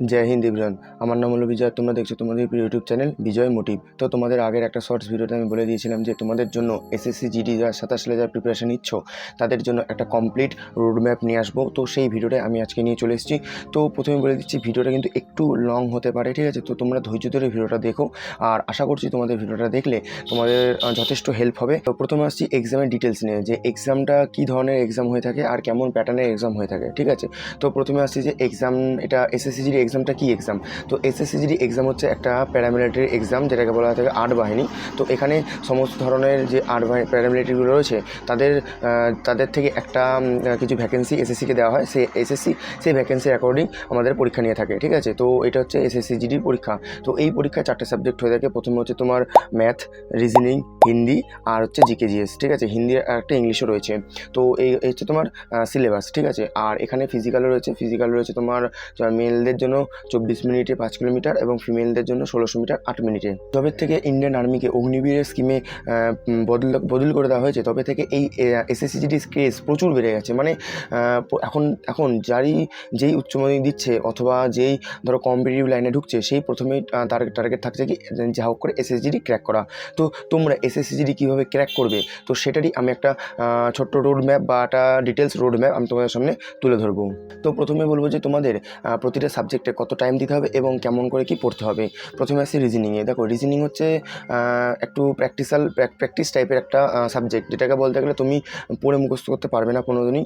জয় Hind everyone. আমার নাম হলো বিজয়। তোমরা দেখছো তোমাদের প্রিয় ইউটিউব চ্যানেল বিজয় মোটিভ। তো তোমাদের আগের একটা শর্টস ভিডিওতে আমি বলে দিয়েছিলাম যে তোমাদের জন্য এসএসসি জিডি যারা 27 সালে যারা প্রিপারেশন নিচ্ছ তাদের জন্য একটা কমপ্লিট রোড ম্যাপ নিয়ে আসবো। তো সেই ভিডিওটা আমি আজকে নিয়ে চলে এসেছি। তো প্রথমে বলে দিচ্ছি ভিডিওটা কিন্তু একটু লং হতে পারে, ঠিক আছে? তো তোমরা ধৈর্য ধরে ভিডিওটা দেখো, আর আশা করছি তোমাদের ভিডিওটা দেখলে তোমাদের যথেষ্ট হেল্প হবে। তো প্রথমে আসছি এক্সামের ডিটেলস নিয়ে, যে এক্সামটা কী ধরনের এক্সাম হয়ে থাকে আর কেমন প্যাটার্নের এক্সাম হয়ে থাকে, ঠিক আছে? তো প্রথমে আসছি যে এক্সাম, এটা এসএসসি জিডি এক্সামটা কী এক্সাম। তো এসএসসি জিডি এক্সাম হচ্ছে একটা প্যারামিলিটারি এক্সাম, যেটাকে বলা হয় থাকে আর্ট বাহিনী। তো এখানে সমস্ত ধরনের যে আর্ট প্যারামিলিটারিগুলো রয়েছে তাদের থেকে একটা কিছু ভ্যাকেন্সি এসএসসিকে দেওয়া হয়। এসএসসি সেই ভ্যাকেন্সির অ্যাকর্ডিং আমাদের পরীক্ষা নিয়ে থাকে, ঠিক আছে? তো এটা হচ্ছে এসএসসি জিডির পরীক্ষা। তো এই পরীক্ষায় 4টে সাবজেক্ট হয়ে থাকে। প্রথমে হচ্ছে তোমার ম্যাথ, রিজনিং, হিন্দি আর হচ্ছে জিকে জিএস, ঠিক আছে? হিন্দি আর একটা ইংলিশও রয়েছে। তো এই হচ্ছে তোমার সিলেবাস, ঠিক আছে? আর এখানে ফিজিক্যালও রয়েছে তোমার মেলদের জন্য 24 মিনিটে 5 কিলোমিটার এবং ফিমেলদের জন্য 1600 মিটার 8 মিনিটে। তবে থেকে ইন্ডিয়ান আর্মিকে অগ্নিবীরের স্কিমে বদল করে দেওয়া হয়েছে, তবে থেকে এই এসএসসি জিডির ক্রেজ প্রচুর বেড়ে গেছে। মানে এখন যেই উচ্চ মাধ্যমিক দিচ্ছে অথবা যেই ধরো কম্পিটিটিভ লাইনে ঢুকছে, সেই প্রথমেই টার্গেট থাকছে কি যা হোক করে এসএসসি জিডি ক্র্যাক করা। তো তোমরা এসএসসি জিডি কীভাবে ক্র্যাক করবে, তো সেটারই আমি একটা ছোট্ট রোড ম্যাপ বা একটা ডিটেলস রোড ম্যাপ আমি তোমাদের সামনে তুলে ধরবো। তো প্রথমে বলবো যে তোমাদের প্রতিটা সাবজেক্টে কত টাইম দিতে হবে এবং কেমন করে কি পড়তে হবে। প্রথমে আসছি রিজনিংয়ে। দেখো, রিজনিং হচ্ছে একটু প্র্যাকটিস টাইপের একটা সাবজেক্ট, যেটাকে বলতে গেলে তুমি পড়ে মুখস্থ করতে পারবে না কোনো দিনই।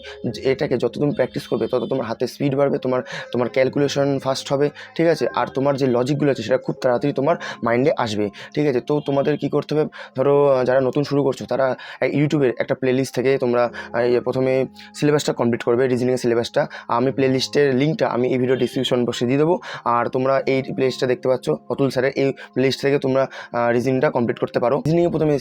এটাকে যত তুমি প্র্যাকটিস করবে তত তোমার হাতে স্পিড বাড়বে, তোমার ক্যালকুলেশন ফাস্ট হবে, ঠিক আছে? আর তোমার যে লজিকগুলো আছে সেটা খুব তাড়াতাড়ি তোমার মাইন্ডে আসবে, ঠিক আছে? তো তোমাদের কী করতে হবে, ধরো যারা নতুন শুরু করছো তারা ইউটিউবের একটা প্লেলিস্ট থেকে তোমরা প্রথমে সিলেবাসটা কমপ্লিট করবে, রিজনিংয়ের সিলেবাসটা। আমি প্লেলিস্টের লিঙ্কটা আমি এই ভিডিও ডিসক্রিপশন বক্সে দিয়ে দেবো। আর তোমরা এই প্লেলিস্টটা দেখতে পাচ্ছ অতুল স্যারের, এই প্লেলিস্ট থেকে তোমরা রিজনিংটা কমপ্লিট করতে পারো। রিজনিংয়ে প্রথমে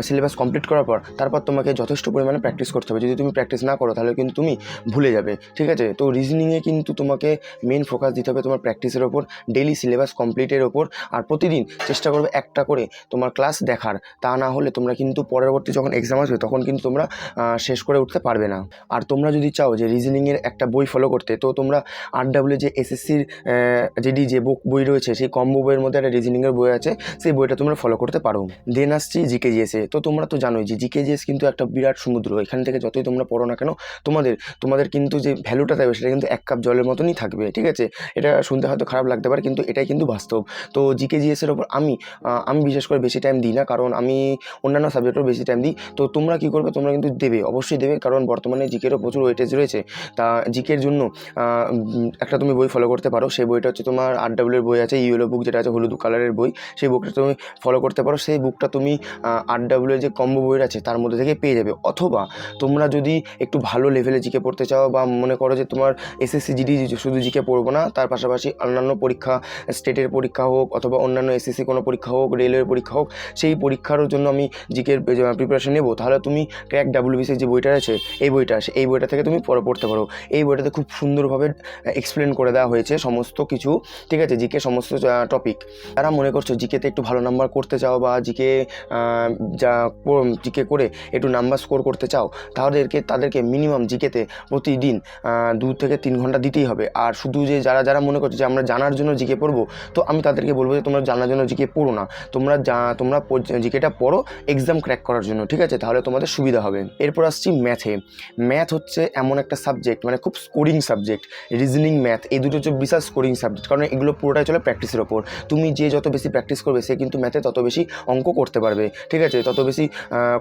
সিলেবাস কমপ্লিট করার পর তারপর তোমাকে যথেষ্ট পরিমাণে প্র্যাকটিস করতে হবে। যদি তুমি প্র্যাকটিস না করো তাহলে কিন্তু তুমি ভুলে যাবে, ঠিক আছে? তো রিজনিংয়ে কিন্তু তোমাকে মেন ফোকাস দিতে হবে তোমার প্র্যাকটিসের ওপর, ডেইলি সিলেবাস কমপ্লিটের ওপর। আর প্রতিদিন চেষ্টা করবে একটা করে তোমার ক্লাস দেখার। তা না হলে তোমরা কিন্তু পরবর্তী যখন এক্সাম আসবে তখন কিন্তু তোমরা শেষ করে উঠতে পারবে না। আর তোমরা যদি চাও যে রিজনিংয়ের একটা বই ফলো করতে, তো তোমরা আরডব্লিউ যে এসএসসির জিডি যে বই রয়েছে, সেই কম্বো বইয়ের মধ্যে একটা রিজনিংয়ের বই আছে, সেই বইটা তোমরা ফলো করতে পারো। দেন আসছি জিকে জিএসে। তো তোমরা তো জানোই যে জিকে জিএস কিন্তু একটা বিরাট সমুদ্র। এখান থেকে যতই তোমরা পড়ো না কেন, তোমাদের কিন্তু যে ভ্যালুটা থাকবে সেটা কিন্তু 1 কাপ জলের মতনই থাকবে, ঠিক আছে? এটা শুনতে হয়তো খারাপ লাগতে পারে, কিন্তু এটাই কিন্তু বাস্তব। তো জিকে জিএসের ওপর আমি বিশেষ করে বেশি টাইম দিই না, কারণ আমি অন্যান্য সাবজেক্টেও বেশি টাইম দিই। তো তোমরা কী করবে, তোমরা কিন্তু অবশ্যই দেবে, কারণ বর্তমানে জিকেরও প্রচুর ওয়েটেজ রয়েছে। তা জিকের জন্য একটা তুমি বই ফলো করতে পারো। সেই বইটা হচ্ছে তোমার আরডব্লিউর বই আছে, ইয়েলো বুক, যেটা আছে হলুদ কালারের বই। সেই বুকটা তুমি ফলো করতে পারো। সেই বুকটা তুমি আরডব্লিউর যে কম্বো বই আছে তার মধ্যে থেকে পেয়ে যাবে। অথবা তোমরা যদি একটু ভালো লেভেলে জিকে পড়তে চাও, বা মনে করো যে তোমার এসএসসি জিডি শুধু জিকে পড়বো না, তার পাশাপাশি অন্যান্য পরীক্ষা, স্টেটের পরীক্ষা হোক অথবা অন্যান্য এসএসসি কোনো পরীক্ষা হোক, রেলওয়ের পরীক্ষা হোক, সেই পরীক্ষার জন্য আমি জিকের প্রিপারেশন নেবো, তাহলে তুমি ক্র্যাক ডাব্লিউবিসির যে বইটা আছে, এই বইটা থেকে তুমি পড়তে পারো। এই বইটাতে খুব সুন্দরভাবে এক্সপ্লেন করে দেওয়া হয়েছে সমস্ত কিছু, ঠিক আছে? জিকে সমস্ত টপিক। তারা মনে করছো জিকেতে একটু ভালো নাম্বার করতে চাও, বা জিকে করে একটু নাম্বার স্কোর করতে চাও, তাদেরকে মিনিমাম জিকেতে প্রতিদিন 2 থেকে 3 ঘন্টা দিতেই হবে। আর শুধু যে যারা মনে করছে যে আমরা জানার জন্য জিকে পড়বো, তো আমি তাদেরকে বলবো যে তোমরা জানার জন্য জিকে পড়ো না, তোমরা জিকেটা পড়ো এক্সাম ক্র্যাক করার জন্য, ঠিক আছে? তাহলে তোমাদের সুবিধা হবে। এরপর আসছি ম্যাথে। ম্যাথ হচ্ছে এমন একটা সাবজেক্ট, মানে খুব স্কোরিং সাবজেক্ট। রিজনিং, ম্যাথ, এই দুটো হচ্ছে বিশাল স্কোরিং সাবজেক্ট, কারণ এগুলো পুরোটাই চলে প্র্যাকটিসের ওপর। তুমি যত বেশি প্র্যাকটিস করবে, সে কিন্তু ম্যাথে তত বেশি অঙ্ক করতে পারবে, ঠিক আছে? তত বেশি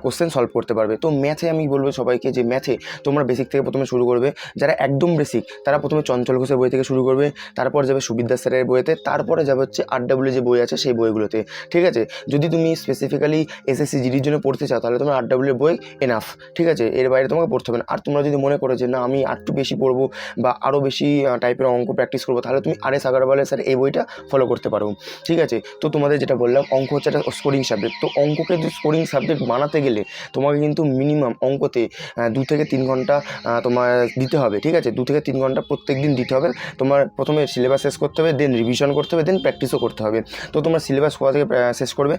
কোশ্চেন সলভ করতে পারবে। তো ম্যাথে আমি বলবো সবাইকে যে ম্যাথে তোমরা বেসিক থেকে প্রথমে শুরু করবে। যারা একদম বেসিক তারা প্রথমে চঞ্চল ঘোষের বই থেকে শুরু করবে, তারপর যাবে সুবিদ্যা স্যারের বইতে, তারপরে যাবে হচ্ছে আরডব্লিউ যে বই আছে সেই বইগুলোতে, ঠিক আছে? যদি তুমি স্পেসিফিক্যালি এসএসসি জিডির জন্য পড়তে চাও, তাহলে তোমার আরডব্লিউ বই এনাফ, ঠিক আছে? এর বাইরে তোমাকে পড়তে হবে না। আর তোমরা যদি মনে করো যে না, আমি আরটু বেশি পড়বো বা আরও বেশি টাইপের অঙ্ক প্র্যাকটিস করবো, তাহলে তুমি আর এস আগরওয়ালের স্যার এই বইটা ফলো করতে পারো, ঠিক আছে? তো তোমাদের যেটা বললাম, অঙ্ক হচ্ছে একটা স্কোরিং সাবজেক্ট। তো অঙ্ককে যদি স্কোরিং সাবজেক্ট বানাতে গেলে তোমাকে কিন্তু মিনিমাম অঙ্কতে 2 থেকে 3 ঘন্টা তোমার দিতে হবে, ঠিক আছে? 2 থেকে 3 ঘন্টা প্রত্যেক দিন দিতে হবে। তোমার প্রথমে সিলেবাস শেষ করতে হবে, দেন রিভিশন করতে হবে, দেন প্র্যাকটিসও করতে হবে। তো তোমরা সিলেবাস কোথা থেকে শেষ করবে?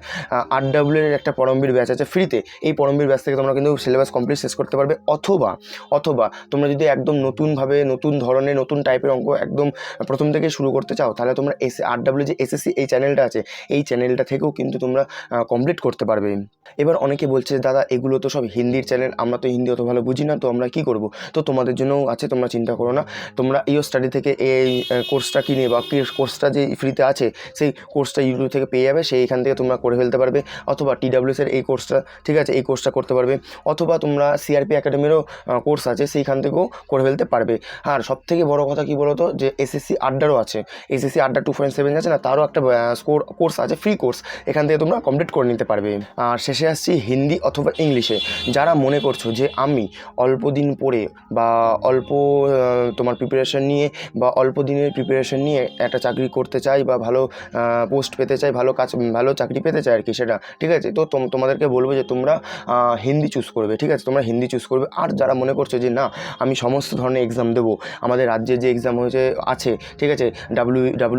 আরডব্লিউ একটা পরমবীর ব্যাচ আছে ফ্রিতে, এই পরমবীর ব্যাচ থেকে তোমরা কিন্তু সিলেবাস কমপ্লিট শেষ করতে পারবে। অথবা তোমরা যদি একদম নতুনভাবে নতুন ধরনের নতুন টাইপের অঙ্ক একদম প্রথম থেকে শুরু করতে চাও, তাহলে তোমরা RW যে SSC এই চ্যানেলটা আছে, এই চ্যানেলটা থেকেও কিন্তু তোমরা কমপ্লিট করতে পারবে। এবার অনেকে বলছে দাদা এগুলো তো সব হিন্দির চ্যানেল, আমরা তো হিন্দি অত ভালো বুঝি না, তো আমরা কী করব? তো তোমাদের জন্যও আছে, তোমরা চিন্তা করো না। তোমরা ইও স্টাডি থেকে এই কোর্সটা কিনে বা কোর্সটা যে ফ্রিতে আছে সেই কোর্সটা ইউটিউব থেকে পেয়ে যাবে, সেইখান থেকে তোমরা করে ফেলতে পারবে। অথবা TWS এর এই কোর্সটা, ঠিক আছে, এই কোর্সটা করতে পারবে। অথবা তোমরা CRP একাডেমিরও কোর্স আছে, সেইখান থেকেও করে ফেলতে পারবে। আর সবথেকে বড় কথা কী বলো তো, যে SSC আড্ডারও আছে, SSC আড্ডা 2.7 আছে না, তারও একটা কোর্স আছে, ফ্রি কোর্স, এখান থেকে তোমরা কমপ্লিট করে নিতে পারবে। আর শেষে আসছি হিন্দি অথবা ইংলিশে। যারা মনে করছো যে আমি অল্প দিন পড়ে বা অল্প তোমার প্রিপারেশন নিয়ে বা অল্প দিনের প্রিপারেশন নিয়ে একটা চাকরি করতে চাই বা ভালো পোস্ট পেতে চাই, ভালো চাকরি পেতে চাই আর কি, সেটা ঠিক আছে, তো তোমাদেরকে বলবো যে তোমরা হিন্দি চুজ করবে, ঠিক আছে, তোমরা হিন্দি চুজ করবে। আর যারা মনে করছো যে না আমি সমস্ত ধরনের এক্সাম দেবো, আমাদের রাজ্যে যে এক্সাম আছে, ঠিক আছে,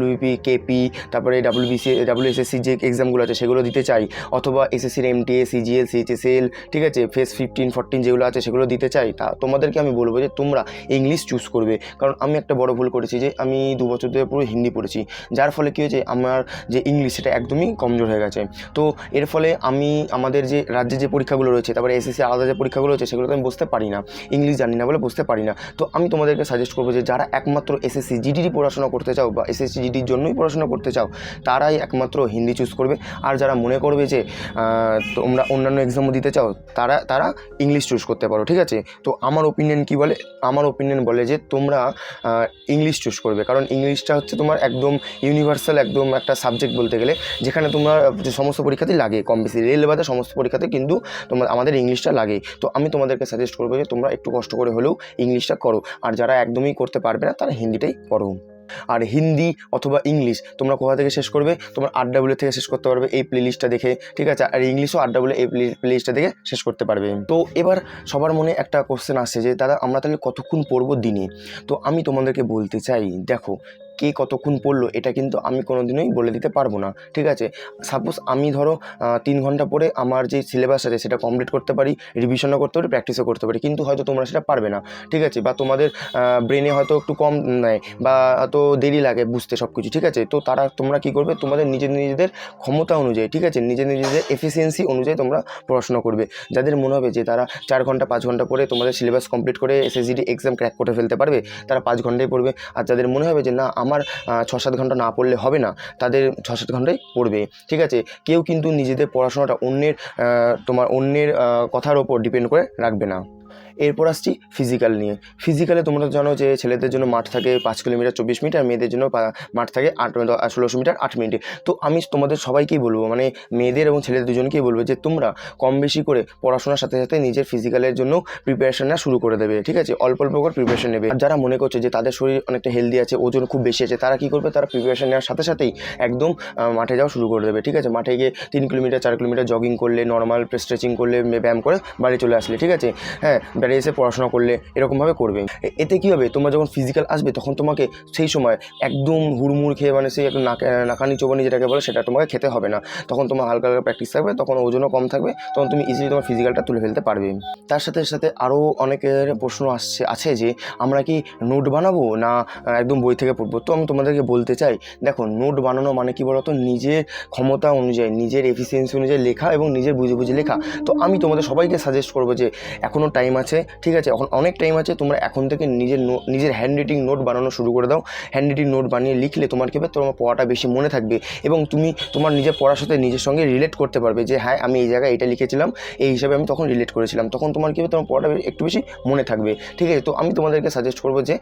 WBP, KP, তারপরে WSSC যে এক্সামগুলো আছে সেগুলো দিতে চাই, অথবা SSCর MTA, CGL, CHSL, ঠিক আছে, ফেস 15-14 যেগুলো আছে সেগুলো দিতে চাই, তা তোমাদেরকে আমি বলবো যে তোমরা ইংলিশ চুজ করবে। কারণ আমি একটা বড় ভুল করেছি যে আমি 2 বছর ধরে পুরো হিন্দি পড়েছি, যার ফলে কী হয়েছে আমার যে ইংলিশ সেটা একদমই কমজোর হয়ে গেছে। তো এর ফলে আমি আমাদের যে রাজ্যে যে পরীক্ষাগুলো রয়েছে, তারপরে SSC আলাদা যে পরীক্ষাগুলো রয়েছে সেগুলোতে আমি বুঝতে পারি না, ইংলিশ জানি না বলে বুঝতে পারি না। তো আমি তোমাদেরকে সাজেস্ট করবো যে যারা একমাত্র SSC GDরই পড়াশোনা করতে চাও বা SSC GDর জন্যই পড়াশোনা করতে চাও, তারাই একমাত্র হিন্দি চুজ করবে। আর যারা মনে করবে যে তোমরা অন্যান্য এক্সামও দিতে চাও, তারা ইংলিশ চুজ করতে পারো, ঠিক আছে। তো আমার ওপিনিয়ন কী বলে, আমার ওপিনিয়ন বলে যে তোমরা ইংলিশ চুজ করবে, কারণ ইংলিশটা হচ্ছে তোমার একদম ইউনিভার্সাল একদম একটা সাবজেক্ট বলতে গেলে, যেখানে তোমার সমস্ত পরীক্ষাতেই লাগে কম বেশি, রেল বাদে সমস্ত পরীক্ষাতে কিন্তু আমাদের ইংলিশটা লাগে। তো আমি তোমাদেরকে সাজেস্ট করবো যে তোমরা একটু কষ্ট করে হলেও ইংলিশটা করো, আর যারা একদমই করতে পারবে না তারা হিন্দিটাই করো। আর হিন্দি অথবা ইংলিশ তোমরা কোথা থেকে শেষ করবে, তোমরা RW থেকে শেষ করতে পারবে এই প্লেলিস্টটা দেখে, ঠিক আছে। আর ইংলিশও RW এই প্লেলিস্টটা দেখে শেষ করতে পারবে। তো এবার সবার মনে একটা কোশ্চেন আসছে যে দাদা আমরা তাহলে কতক্ষণ পড়বো দিনে? তো আমি তোমাদেরকে বলতে চাই, দেখো কে কতক্ষণ পড়লো এটা কিন্তু আমি কোনোদিনই বলে দিতে পারবো না, ঠিক আছে। সাপোজ আমি ধরো 3 ঘন্টা পরে আমার যে সিলেবাস আছে সেটা কমপ্লিট করতে পারি, রিভিশনও করতে পারি, প্র্যাকটিসও করতে পারি, কিন্তু হয়তো তোমরা সেটা পারবে না, ঠিক আছে, বা তোমাদের ব্রেনে হয়তো একটু কম নেয় বা তো দেরি লাগে বুঝতে সব কিছু, ঠিক আছে। তো তোমরা কী করবে, তোমাদের নিজেদের ক্ষমতা অনুযায়ী, ঠিক আছে, নিজেদের এফিসিয়েন্সি অনুযায়ী তোমরা পড়াশোনা করবে। যাদের মনে হবে যে তারা 4 ঘন্টা 5 ঘন্টা পরে তোমাদের সিলেবাস কমপ্লিট করে SSGD এক্সাম ক্র্যাক করে ফেলতে পারবে, তারা 5 ঘন্টায় পড়বে। আর যাদের মনে হবে যে না আমার 6-7 ঘন্টা না পড়লে হবে না, তাদের 6-7 ঘন্টায় পড়বে, ঠিক আছে। কেউ কিন্তু নিজেদের পড়াশোনাটা অন্যের কথার ওপর ডিপেন্ড করে রাখবে না। এরপর আসছি ফিজিক্যাল নিয়ে। ফিজিক্যালে তোমরা জানো যে ছেলেদের জন্য মাঠ থাকে 5 কিলোমিটার 24 মিনিট, আর মেয়েদের জন্য মাঠ থাকে 1600 মিটার 8 মিনিটে। তো আমি তোমাদের সবাইকেই বলবো, মানে মেয়েদের এবং ছেলেদের দুজনকেই বলবো যে তোমরা কম বেশি করে পড়াশোনার সাথে সাথে নিজের ফিজিক্যালের জন্য প্রিপারেশন নেওয়া শুরু করে দেবে, ঠিক আছে, অল্প করে প্রিপারেশন নেবে। আর যারা মনে করছে যে তাদের শরীর অনেকটা হেলদি আছে, ওজন খুব বেশি আছে, তারা কী করবে, তারা প্রিপারেশন নেওয়ার সাথে সাথেই একদম মাঠে যাওয়া শুরু করে দেবে, ঠিক আছে। মাঠে গিয়ে 3 কিলোমিটার 4 কিলোমিটার জগিং করলে, নর্মাল স্ট্রেচিং করলে, ব্যায়াম করে বাড়ি চলে আসলে, ঠিক আছে, হ্যাঁ, বাড়ি এসে পড়াশোনা করলে, এরকমভাবে করবে। এতে কী হবে, তোমরা যখন ফিজিক্যাল আসবে তখন তোমাকে সেই সময় একদম হুড়মুড় খেয়ে, মানে সেই একটু নাকানি চোবানি যেটাকে বলে, সেটা তোমাকে খেতে হবে না। তখন তোমার হালকা প্র্যাকটিস থাকবে, তখন ওজনও কম থাকবে, তখন তুমি ইজিলি তোমার ফিজিক্যালটা তুলে ফেলতে পারবে। তার সাথে সাথে আরও অনেকের প্রশ্ন আছে যে আমরা কি নোট বানাবো না একদম বই থেকে পড়বো? তো আমি তোমাদেরকে বলতে চাই, দেখো নোট বানানো মানে কি বলতো, নিজের ক্ষমতা অনুযায়ী, নিজের এফিসিয়েন্সি অনুযায়ী লেখা এবং নিজের বুঝে লেখা। তো আমি তোমাদের সবাইকে সাজেস্ট করবো যে এখনও টাইম আছে, ঠিক আছে, এখন অনেক টাইম আছে, তোমরা এখন থেকে নিজের হ্যান্ড রাইটিং নোট বানানো শুরু করে দাও। হ্যান্ড রাইটিং নোট বানিয়ে লিখলে তোমার কী হবে, তোমার পড়াটা বেশি মনে থাকবে এবং তুমি তোমার নিজের পড়ার সাথে নিজের সঙ্গে রিলেট করতে পারবে যে হ্যাঁ আমি এই জায়গায় এটা লিখেছিলাম, এই হিসাবে আমি তখন রিলেট করেছিলাম, তখন তোমার কী হবে, তোমার পড়াটা একটু বেশি মনে থাকবে, ঠিক আছে। তো আমি তোমাদেরকে সাজেস্ট করবো যে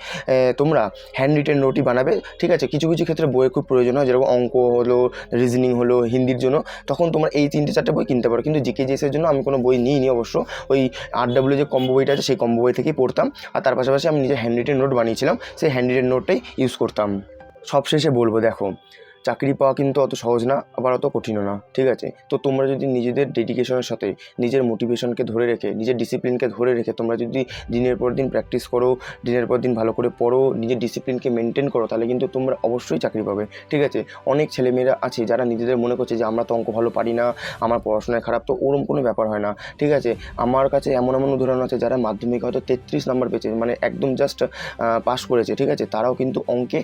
তোমরা হ্যান্ড রিটেন নোটই বানাবে, ঠিক আছে। কিছু ক্ষেত্রে বইয়ের খুব প্রয়োজন হয়, যেরকম অঙ্ক হলো, রিজনিং হলো, হিন্দির জন্য, তখন তোমার এই 3-4টে বই কিনতে পারো। কিন্তু জিকে-জিএসের জন্য আমি কোনো বই নিইনি অবশ্য, ওই RW যে কম্বো বইটা আছে সেই কম্বো বই থেকেই পড়তাম, আর তার পাশাপাশি আমি নিজের হ্যান্ড রিটেন নোট বানিয়েছিলাম, সেই হ্যান্ড রিটেন নোটটাই ইউজ করতাম। সবশেষে বলবো, দেখো চাকরি পাওয়া কিন্তু অত সহজ না, আবার অত কঠিনও না, ঠিক আছে? তো তোমরা যদি নিজেদের ডেডিকেশনের সাথে নিজের মোটিভেশনকে ধরে রেখে, নিজের ডিসিপ্লিনকে ধরে রেখে তোমরা যদি দিনের পর দিন প্র্যাকটিস করো, দিনের পর দিন ভালো করে পড়ো, নিজের ডিসিপ্লিনকে মেনটেন করো, তাহলে কিন্তু তোমরা অবশ্যই চাকরি পাবে, ঠিক আছে? অনেক ছেলেমেয়েরা আছে যারা নিজেদের মনে করছে যে আমরা তো অঙ্ক ভালো পারি না, আমার পড়াশোনায় খারাপ, তো ওরম কোনো ব্যাপার হয় না, ঠিক আছে? আমার কাছে এমন উদাহরণ আছে যারা মাধ্যমিকে হয়তো 33 নাম্বার পেয়েছে, মানে একদম জাস্ট পাস করেছে, ঠিক আছে? তারাও কিন্তু অঙ্কে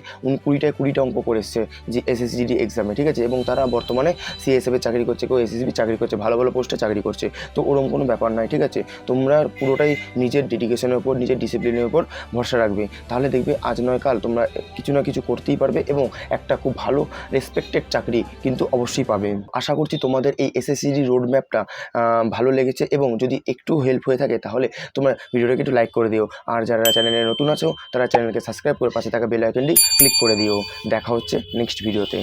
20টা অঙ্ক করে এসছে যে SSGD এক্সামে, ঠিক আছে? এবং তারা বর্তমানে CSF চাকরি করছে, কেউ SSB চাকরি করছে, ভালো ভালো পোস্টে চাকরি করছে। তো ওরকম কোনো ব্যাপার নয়, ঠিক আছে? তোমরা পুরোটাই নিজের ডেডিকেশনের উপর, নিজের ডিসিপ্লিনের উপর ভরসা রাখবে, তাহলে দেখবে আজ নয় কাল তোমরা কিছু না কিছু করতেই পারবে এবং একটা খুব ভালো রেসপেক্টেড চাকরি কিন্তু অবশ্যই পাবে। আশা করছি তোমাদের এই SSCD রোড ম্যাপটা ভালো লেগেছে, এবং যদি একটু হেল্প হয়ে থাকে তাহলে তোমরা ভিডিওটাকে একটু লাইক করে দিও, আর যারা চ্যানেলে নতুন আছো তারা চ্যানেলকে সাবস্ক্রাইব করে পাশে থাকা বেল আইকনটি ক্লিক করে দিও। দেখা হচ্ছে নেক্সট ভিডিওতে।